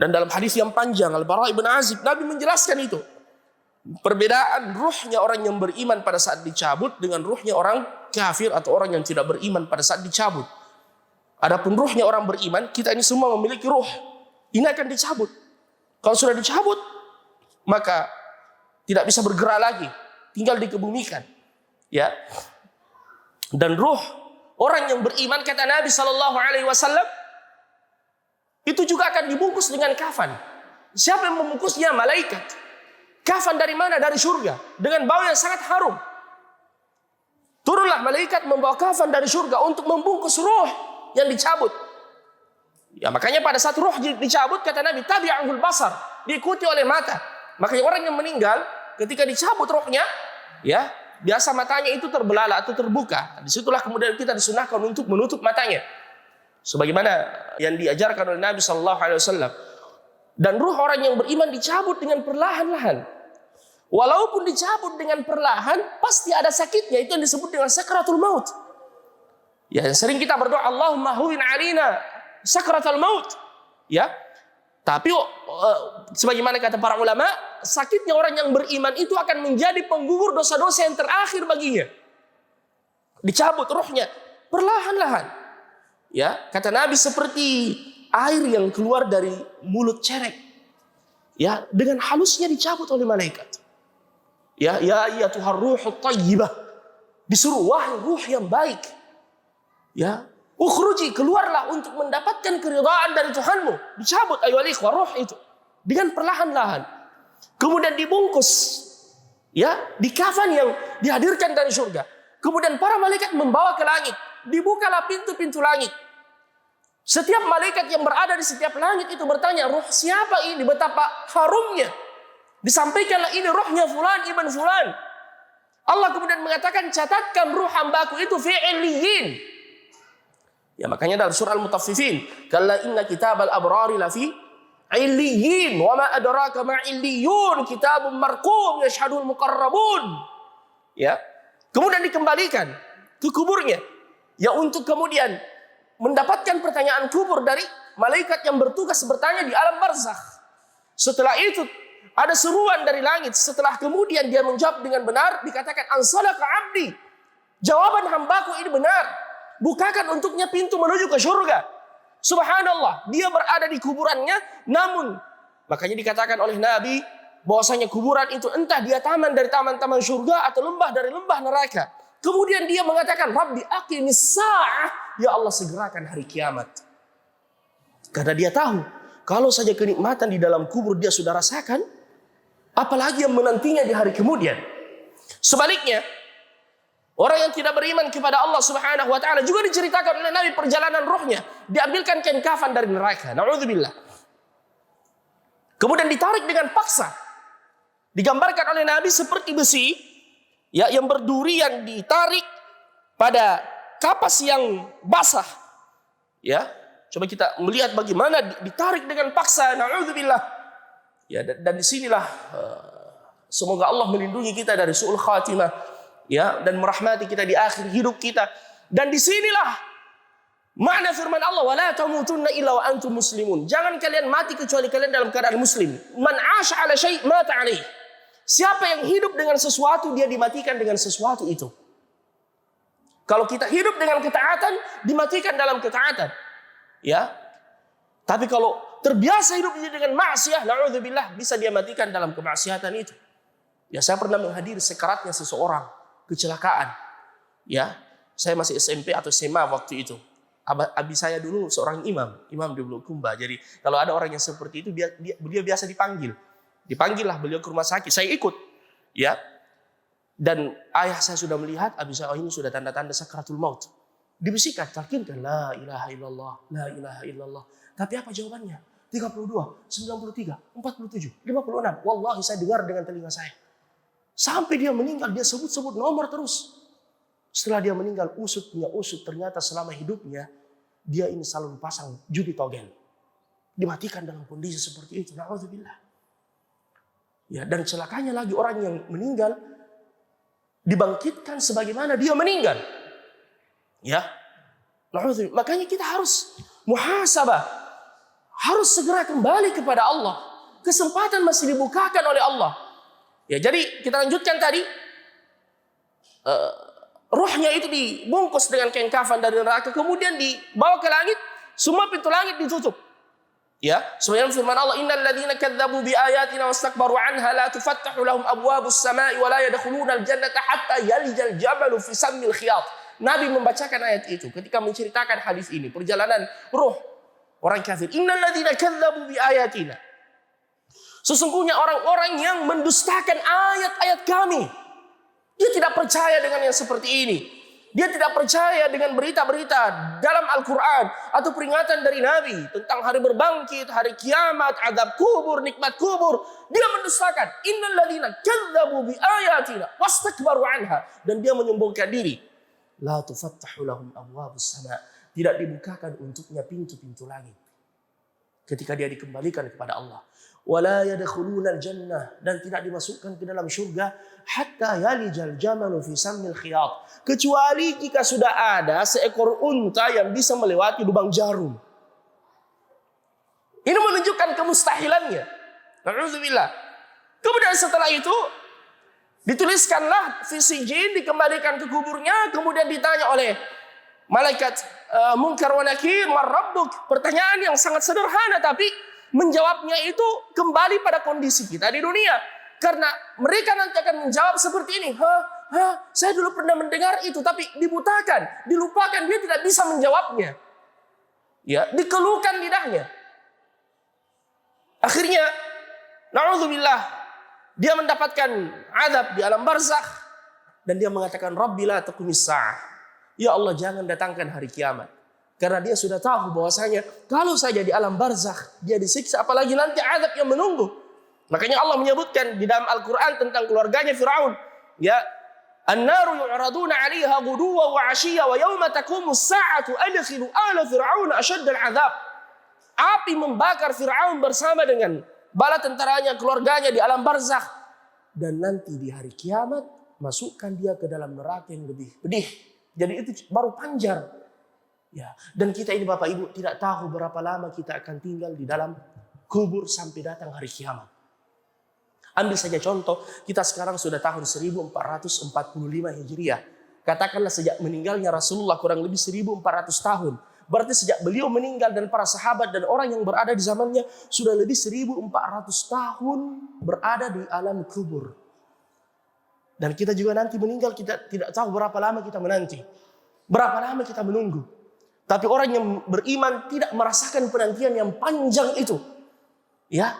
Dan dalam hadis yang panjang Al-Bara' ibn Azib, Nabi menjelaskan itu. Perbedaan ruhnya orang yang beriman pada saat dicabut dengan ruhnya orang kafir atau orang yang tidak beriman pada saat dicabut. Adapun ruhnya orang beriman, kita ini semua memiliki ruh. Ini akan dicabut. Kalau sudah dicabut, maka tidak bisa bergerak lagi, tinggal dikebumikan. Ya. Dan ruh orang yang beriman, kata Nabi SAW, itu juga akan dibungkus dengan kafan. Siapa yang membungkusnya? Malaikat. Kafan dari mana? Dari surga, dengan bau yang sangat harum. Turunlah malaikat membawa kafan dari surga untuk membungkus ruh yang dicabut. Ya, makanya pada saat ruh dicabut, kata Nabi, tabi'ahul basar, diikuti oleh mata. Makanya orang yang meninggal ketika dicabut ruhnya, ya, biasa matanya itu terbelalak atau terbuka. Disitulah kemudian kita disunahkan untuk menutup matanya, sebagaimana yang diajarkan oleh Nabi SAW. Dan ruh orang yang beriman dicabut dengan perlahan-lahan. Walaupun dicabut dengan perlahan, pasti ada sakitnya. Itu yang disebut dengan sakratul maut. Ya, yang sering kita berdoa, Allahumma huwin alina sakratul maut. Ya, tapi sebagaimana kata para ulama, sakitnya orang yang beriman itu akan menjadi penggugur dosa-dosa yang terakhir baginya. Dicabut ruhnya perlahan-lahan. Ya, kata Nabi, seperti air yang keluar dari mulut cerek. Ya, dengan halusnya dicabut oleh malaikat. Ya Tuhan ruhul thayyibah. Disuruh, wahai ruh yang baik. Ya, ukhruji, keluarlah untuk mendapatkan keridhaan dari Tuhanmu. Dicabut ayyuhal ikhwah ruh itu dengan perlahan-lahan. Kemudian dibungkus, ya, di kafan yang dihadirkan dari surga. Kemudian para malaikat membawa ke langit. Dibukalah pintu-pintu langit. Setiap malaikat yang berada di setiap langit itu bertanya, ruh siapa ini? Betapa harumnya. Disampaikanlah, ini ruhnya fulan ibn fulan. Allah kemudian mengatakan, catatkan ruh hambaku itu fi illiyin. Ya, makanya dalam surah Al-Mutaffifin, kalla inna kitabal abrari lafi illiyin, wa ma adraka ma illiyun, kitabun marqum yashhadul muqarrabun. Ya. Kemudian dikembalikan ke kuburnya. Ya, untuk kemudian mendapatkan pertanyaan kubur dari malaikat yang bertugas bertanya di alam barzakh. Setelah itu ada seruan dari langit. Setelah kemudian dia menjawab dengan benar, dikatakan ansalaka abdi. Jawaban hambaku ini benar. Bukakan untuknya pintu menuju ke surga. Subhanallah, dia berada di kuburannya, namun makanya dikatakan oleh Nabi bahwasanya kuburan itu entah dia taman dari taman-taman surga atau lembah dari lembah neraka. Kemudian dia mengatakan, Rabbi aqimis sa'ah, ya Allah segerakan hari kiamat. Karena dia tahu, kalau saja kenikmatan di dalam kubur dia sudah rasakan, apalagi yang menantinya di hari kemudian. Sebaliknya, orang yang tidak beriman kepada Allah Subhanahu wa taala juga diceritakan oleh Nabi perjalanan ruhnya, diambilkan kain kafan dari neraka. Nauzubillah. Kemudian ditarik dengan paksa. Digambarkan oleh Nabi seperti besi, ya, yang berduri yang ditarik pada kapas yang basah. Ya, coba kita melihat bagaimana ditarik dengan paksa. Nauzubillah. Ya, dan disinilah semoga Allah melindungi kita dari su'ul khatimah. Ya, dan merahmati kita di akhir hidup kita. Dan disinilah makna firman Allah, wala tamutunna illa wa antum muslimun. Jangan kalian mati kecuali kalian dalam keadaan muslim. Man 'asha 'ala syai' mata 'alaih. Siapa yang hidup dengan sesuatu, dia dimatikan dengan sesuatu itu. Kalau kita hidup dengan ketaatan, dimatikan dalam ketaatan. Ya. Tapi kalau terbiasa hidup dengan maksiat, na'udzubillah, bisa dia matikan dalam kemaksiatan itu. Ya, saya pernah menghadiri sekaratnya seseorang kecelakaan. Ya, saya masih SMP atau SMA waktu itu. Abi saya dulu seorang imam di Bulukumba. Jadi kalau ada orang yang seperti itu, beliau biasa dipanggil. Dipanggillah beliau ke rumah sakit. Saya ikut. Ya. Dan ayah saya sudah melihat abi saya, ini sudah tanda-tanda sakratul maut. Dibisikkan, talqinkan, la ilaha illallah, la ilaha illallah. Tapi apa jawabannya? 32, 93, 47, 56. Wallahi saya dengar dengan telinga saya. Sampai dia meninggal, dia sebut-sebut nomor terus. Setelah dia meninggal, usut, ternyata selama hidupnya, dia ini selalu pasang judi togel. Dimatikan dalam kondisi seperti itu. Na'udzubillah. Ya, dan celakanya lagi orang yang meninggal, dibangkitkan sebagaimana dia meninggal. Ya. Na'udzubillah. Makanya kita harus muhasabah. harus segera kembali kepada Allah. Kesempatan masih dibukakan oleh Allah. Ya, jadi kita lanjutkan tadi. Rohnya itu dibungkus dengan kain kafan dari neraka, kemudian dibawa ke langit, semua pintu langit ditutup. Ya, sebagaimana firman Allah, innal ladzina kadzdzabu bi ayatina wastakbaru anha la tufattahu lahum abwabus samai wa la yadkhuluna al-jannata hatta yalijal jabalu fi sammil khiyat. Nabi membacakan ayat itu ketika menceritakan hadis ini, perjalanan roh orang kafir. Innal ladzina kadzdzabu bi ayatina. Sesungguhnya orang-orang yang mendustakan ayat-ayat kami. Dia tidak percaya dengan yang seperti ini. Dia tidak percaya dengan berita-berita dalam Al-Quran atau peringatan dari Nabi tentang hari berbangkit, hari kiamat, azab kubur, nikmat kubur. Dia mendustakan. Innal ladzina kadzdzabu bi ayatina wastakbaru anha, dan dia menyombongkan diri. La tufattahu lahum abwabus sama. Tidak dibukakan untuknya pintu-pintu langit ketika dia dikembalikan kepada Allah. Wala yadkhuluna al-jannah, dan tidak dimasukkan ke dalam surga hatta yalijal jamalu fi sammil khiyat, kecuali jika sudah ada seekor unta yang bisa melewati lubang jarum. Ini menunjukkan kemustahilannya. Na'udzubillah. Kemudian setelah itu dituliskanlah fi sijin, dikembalikan ke kuburnya, kemudian ditanya oleh malaikat Munkar wa Nakir, "Man rabbuk?" Pertanyaan yang sangat sederhana, tapi menjawabnya itu kembali pada kondisi kita di dunia. Karena mereka nanti akan menjawab seperti ini. Saya dulu pernah mendengar itu, tapi dibutakan, dilupakan, dia tidak bisa menjawabnya. Ya, dikeluhkan lidahnya. Akhirnya, na'udzubillah, dia mendapatkan azab di alam barzakh, dan dia mengatakan, Rabbi la taqumis sa'ah. Ya Allah, jangan datangkan hari kiamat. Karena dia sudah tahu bahwasanya kalau saja di alam barzakh dia disiksa, apalagi nanti azab yang menunggu. Makanya Allah menyebutkan di dalam Al-Quran tentang keluarganya Fir'aun. Ya, an-naru yu'raduna 'alaiha ghuduwan wa 'ashiyyan wa yawma taqumu as-sa'atu adkhilu ala fir'auna ashaddal 'adzab. Api membakar Fir'aun bersama dengan bala tentaranya, keluarganya di alam barzakh, dan nanti di hari kiamat masukkan dia ke dalam neraka yang lebih pedih. Jadi itu baru panjar. Ya, dan kita ini Bapak Ibu tidak tahu berapa lama kita akan tinggal di dalam kubur sampai datang hari kiamat. Ambil saja contoh, kita sekarang sudah tahun 1445 Hijriah. Katakanlah sejak meninggalnya Rasulullah kurang lebih 1400 tahun. Berarti sejak beliau meninggal dan para sahabat dan orang yang berada di zamannya sudah lebih 1400 tahun berada di alam kubur. Dan kita juga nanti meninggal, kita tidak tahu berapa lama kita menanti. Berapa lama kita menunggu. Tapi orang yang beriman tidak merasakan penantian yang panjang itu. Ya,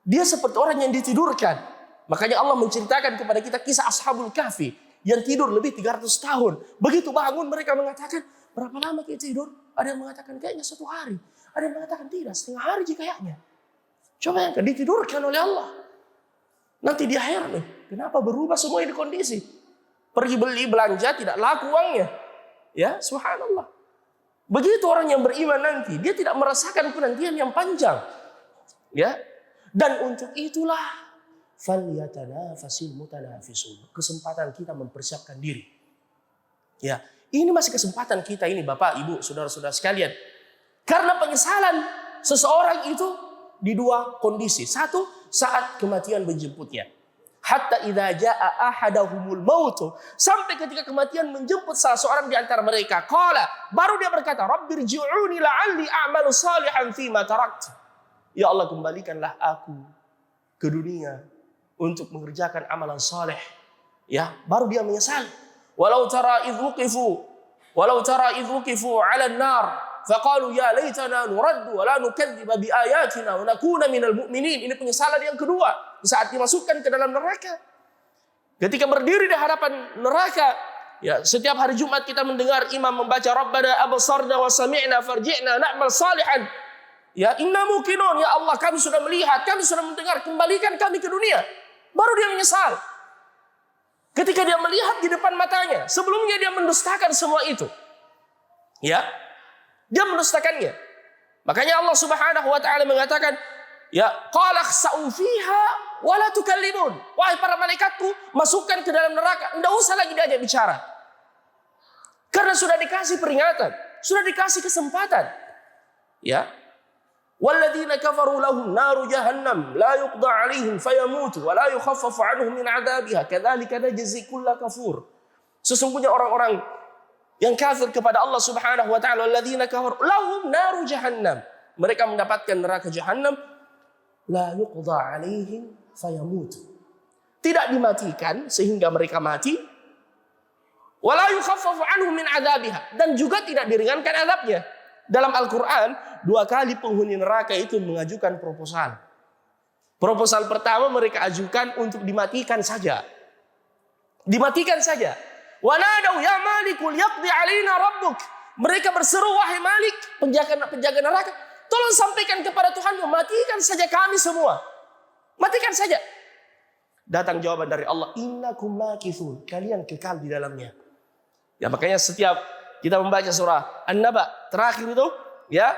dia seperti orang yang ditidurkan. Makanya Allah menceritakan kepada kita kisah Ashabul Kahfi yang tidur lebih 300 tahun. Begitu bangun mereka mengatakan, berapa lama kita tidur? Ada yang mengatakan kayaknya 1 hari. Ada yang mengatakan tidak, setengah hari kayaknya. Coba yang ditidurkan oleh Allah. Nanti dia heran, kenapa berubah semua ini kondisi? Pergi beli belanja tidak laku uangnya. Ya, subhanallah. Begitu orang yang beriman nanti, dia tidak merasakan penantian yang panjang. Ya. Dan untuk itulah falyatanafasil mutanafisun. Kesempatan kita mempersiapkan diri. Ya, ini masih kesempatan kita ini Bapak, Ibu, saudara-saudara sekalian. Karena penyesalan seseorang itu di 2 kondisi. 1, saat kematian menjemputnya. Hatta idza jaa ahadahumul maut, sampai ketika kematian menjemput salah seorang di antara mereka, qala, baru dia berkata, rabbirji'uni la'alli a'malu salihan fima tarakt. Ya Allah, kembalikanlah aku ke dunia untuk mengerjakan amalan saleh. Ya, baru dia menyesal. Walau tara idh wuqifu 'ala an-nar faqalu ya laitana nuraddu wa la nukadziba bi ayatina wa nakuna minal mu'minin. Ini penyesalan yang kedua saat dimasukkan ke dalam neraka. Ketika berdiri di hadapan neraka, ya, setiap hari Jumat kita mendengar imam membaca Rabbana absarna wa sami'na farji'na na'mal salihan. Ya, inna muqinun, ya Allah, kami sudah melihat, kami sudah mendengar, kembalikan kami ke dunia. Baru dia menyesal. Ketika dia melihat di depan matanya, sebelumnya dia mendustakan semua itu. Ya, dia mendustakannya. Makanya Allah Subhanahu wa taala mengatakan, ya, qala khsa'u fiha wa la tukallimun. Wahai para malaikatku, masukkan ke dalam neraka, enggak usah lagi diajak bicara. Karena sudah dikasih peringatan, sudah dikasih kesempatan. Ya. Walladzina kafaru lahum naru jahannam la yuqda 'alaihim fayamutu wa la yukhaffafu 'anhum min 'adzabiha kadzalika najzi kulla kafur. Sesungguhnya orang-orang yang kafir kepada Allah Subhanahu wa taala, walladzina kafaru lahum naru jahannam, mereka mendapatkan neraka jahannam, la yuqda 'alaihim fayamutu, tidak dimatikan sehingga mereka mati, wa la yukhaffafu 'anhum min 'adzabiha, dan juga tidak diringankan azabnya. Dalam Al-Quran, 2 kali penghuni neraka itu mengajukan proposal. Proposal pertama mereka ajukan untuk dimatikan saja. Dimatikan saja. Wa nadau ya malikul yaqdi alaina rabbuk. Mereka berseru, wahai Malik, penjaga neraka, tolong sampaikan kepada Tuhan, matikan saja kami semua. Matikan saja. Datang jawaban dari Allah, innakum makithun, kalian kekal di dalamnya. Ya, makanya setiap kita membaca surah An-Naba terakhir itu, ya,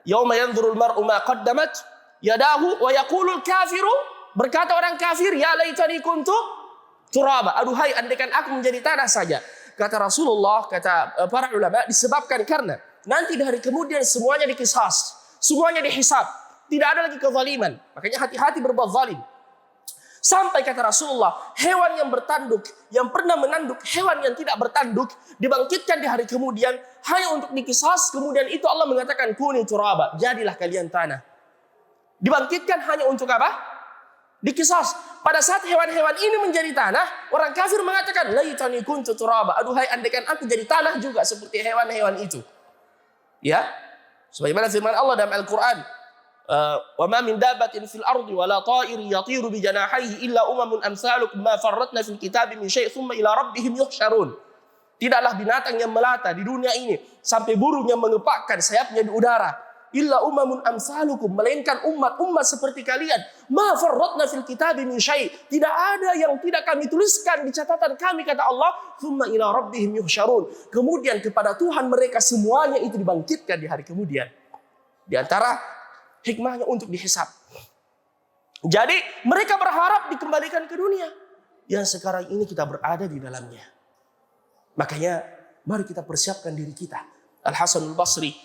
yauma yanzurul mar'u ma qaddamat yadahu wa yaqulul kafiru, berkata orang kafir, ya laitani kuntu turaba, aduhai andaikan aku menjadi tanah saja. Kata Rasulullah, kata para ulama, disebabkan karena nanti di hari kemudian semuanya dikisas, semuanya dihisab, tidak ada lagi kezaliman. Makanya hati-hati berbuat zalim. Sampai kata Rasulullah, hewan yang bertanduk, yang pernah menanduk hewan yang tidak bertanduk, dibangkitkan di hari kemudian hanya untuk dikisas. Kemudian itu Allah mengatakan, kuni turaba, jadilah kalian tanah. Dibangkitkan hanya untuk apa? Dikisas. Pada saat hewan-hewan ini menjadi tanah, orang kafir mengatakan, laitani kuntu turaba, aduhai andaikan aku jadi tanah juga seperti hewan-hewan itu. Ya, sebagaimana firman Allah dalam Al-Quran, wa ma min dabbatin fil ardi wala ta'irin yatiru bi janahihi illa umamun amsalukum ma farratna fil kitabi min syai' thumma ila rabbihim yuhsyarun. Tidaklah binatang yang melata di dunia ini sampai burung yang mengepakkan sayapnya di udara, illa umamun amsalukum, melainkan umat-umat seperti kalian, ma farratna fil kitabi min syai', tidak ada yang tidak kami tuliskan di catatan kami, kata Allah, thumma ila rabbihim yuhsyarun, kemudian kepada Tuhan mereka semuanya itu dibangkitkan di hari kemudian. Di antara hikmahnya untuk dihisab. Jadi mereka berharap dikembalikan ke dunia yang sekarang ini kita berada di dalamnya. Makanya mari kita persiapkan diri kita. Al-Hasan al-Basri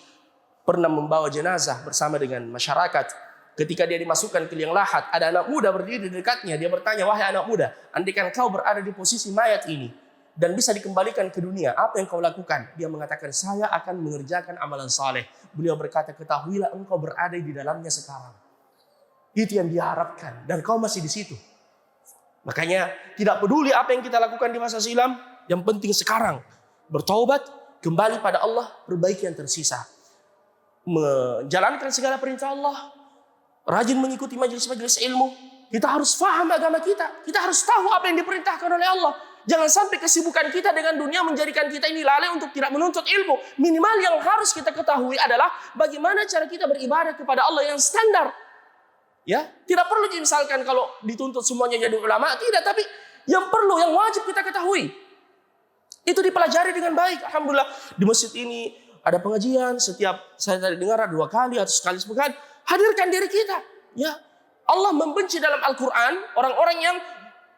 pernah membawa jenazah bersama dengan masyarakat. Ketika dia dimasukkan ke liang lahat, ada anak muda berdiri di dekatnya. Dia bertanya, wahai anak muda, andaikan kau berada di posisi mayat ini dan bisa dikembalikan ke dunia, apa yang kau lakukan? Dia mengatakan, saya akan mengerjakan amalan saleh. Beliau berkata, ketahuilah engkau berada di dalamnya sekarang. Itu yang diharapkan, dan kau masih di situ. Makanya tidak peduli apa yang kita lakukan di masa silam, yang penting sekarang bertaubat, kembali pada Allah, perbaiki yang tersisa, menjalankan segala perintah Allah, rajin mengikuti majelis-majelis ilmu. Kita harus paham agama kita. Kita harus tahu apa yang diperintahkan oleh Allah. Jangan sampai kesibukan kita dengan dunia menjadikan kita ini lalai untuk tidak menuntut ilmu. Minimal yang harus kita ketahui adalah bagaimana cara kita beribadah kepada Allah yang standar. Ya, tidak perlu misalkan kalau dituntut semuanya jadi ulama, tidak. Tapi yang perlu, yang wajib kita ketahui, itu dipelajari dengan baik. Alhamdulillah di masjid ini ada pengajian. Setiap saya tadi dengar 2 kali atau sekali sepekan. Hadirkan diri kita. Ya, Allah membenci dalam Al-Quran orang-orang yang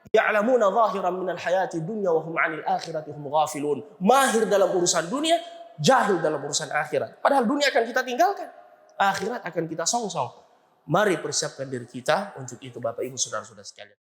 ya'lamuna zahiran minal hayati dunya wa hum 'anil akhirati hum ghafilun. Mahir dalam urusan dunia, jahil dalam urusan akhirat. Padahal dunia akan kita tinggalkan, akhirat akan kita songsong. Mari persiapkan diri kita untuk itu, Bapak Ibu Saudara-saudara sekalian.